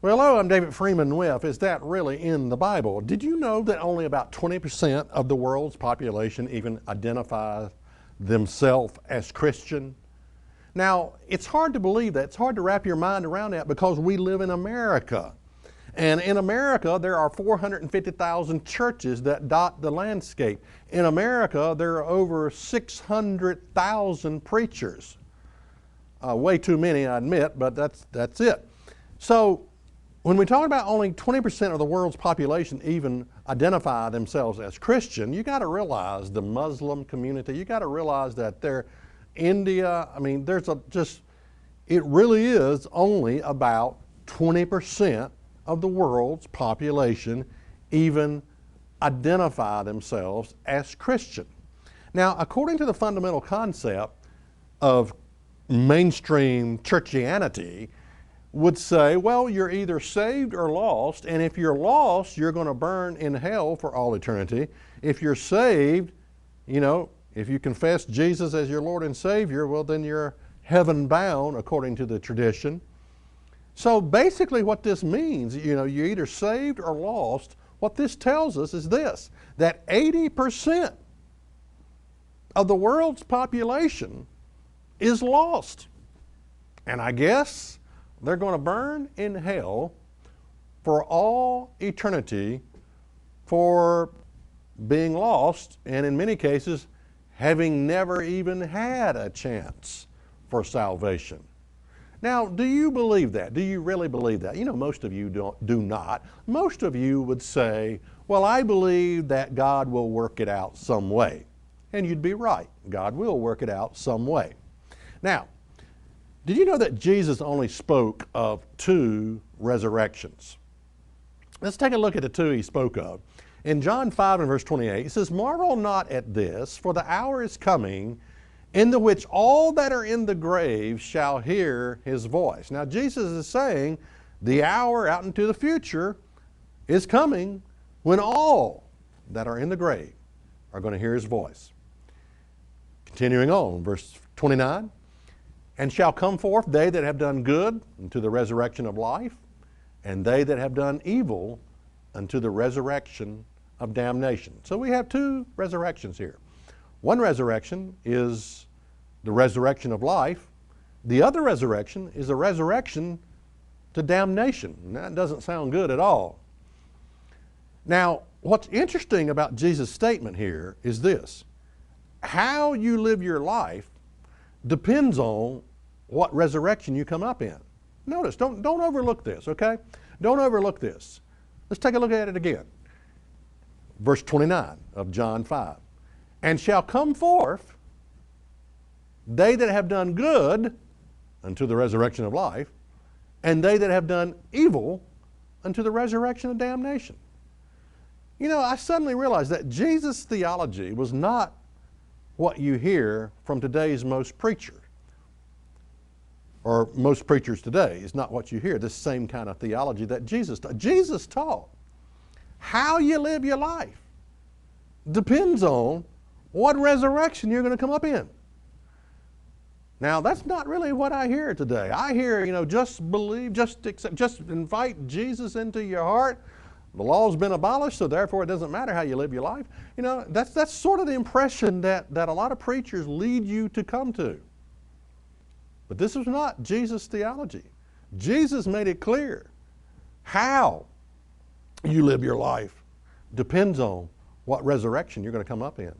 Well, hello, I'm David Freeman with Is That Really in the Bible? Did you know that only about 20% of the world's population even identify themselves as Christian? Now, it's hard to believe that. It's hard to wrap your mind around that because we live in America. And in America, there are 450,000 churches that dot the landscape. In America, there are over 600,000 preachers. Way too many, I admit, but that's it. So, when we talk about only 20% of the world's population even identify themselves as Christian, you got to realize the Muslim community, you got to realize that India, I mean, it really is only about 20% of the world's population even identify themselves as Christian. Now, according to the fundamental concept of mainstream churchianity, would say, well, you're either saved or lost, and if you're lost, you're going to burn in hell for all eternity. If you're saved, if you confess Jesus as your Lord and Savior, well, then you're heaven bound according to the tradition. So basically what this means, you're either saved or lost. What this tells us is this, that 80% of the world's population is lost. And I guess they're going to burn in hell for all eternity for being lost, and in many cases, having never even had a chance for salvation. Now, do you believe that? Do you really believe that? Most of you do not. Most of you would say, well, I believe that God will work it out some way. And you'd be right. God will work it out some way. Now, did you know that Jesus only spoke of 2 resurrections? Let's take a look at the 2 he spoke of. In John 5 and verse 28, he says, "Marvel not at this, for the hour is coming, in the which all that are in the grave shall hear his voice." Now Jesus is saying the hour out into the future is coming when all that are in the grave are going to hear his voice. Continuing on, verse 29, "And shall come forth they that have done good unto the resurrection of life, and they that have done evil unto the resurrection of damnation." So we have 2 resurrections here. One resurrection is the resurrection of life. The other resurrection is the resurrection to damnation. And that doesn't sound good at all. Now, what's interesting about Jesus' statement here is this. How you live your life depends on what resurrection you come up in. Notice, don't overlook this, okay? Don't overlook this. Let's take a look at it again. Verse 29 of John 5. "And shall come forth they that have done good unto the resurrection of life, and they that have done evil unto the resurrection of damnation." I suddenly realized that Jesus' theology was not what you hear from today's most preachers. Or most preachers today is not what you hear, this same kind of theology that Jesus taught. Jesus taught how you live your life depends on what resurrection you're going to come up in. Now, that's not really what I hear today. I hear, just believe, just accept, just invite Jesus into your heart. The law's been abolished, so therefore it doesn't matter how you live your life. That's sort of the impression that a lot of preachers lead you to come to. But this was not Jesus' theology. Jesus made it clear how you live your life depends on what resurrection you're going to come up in.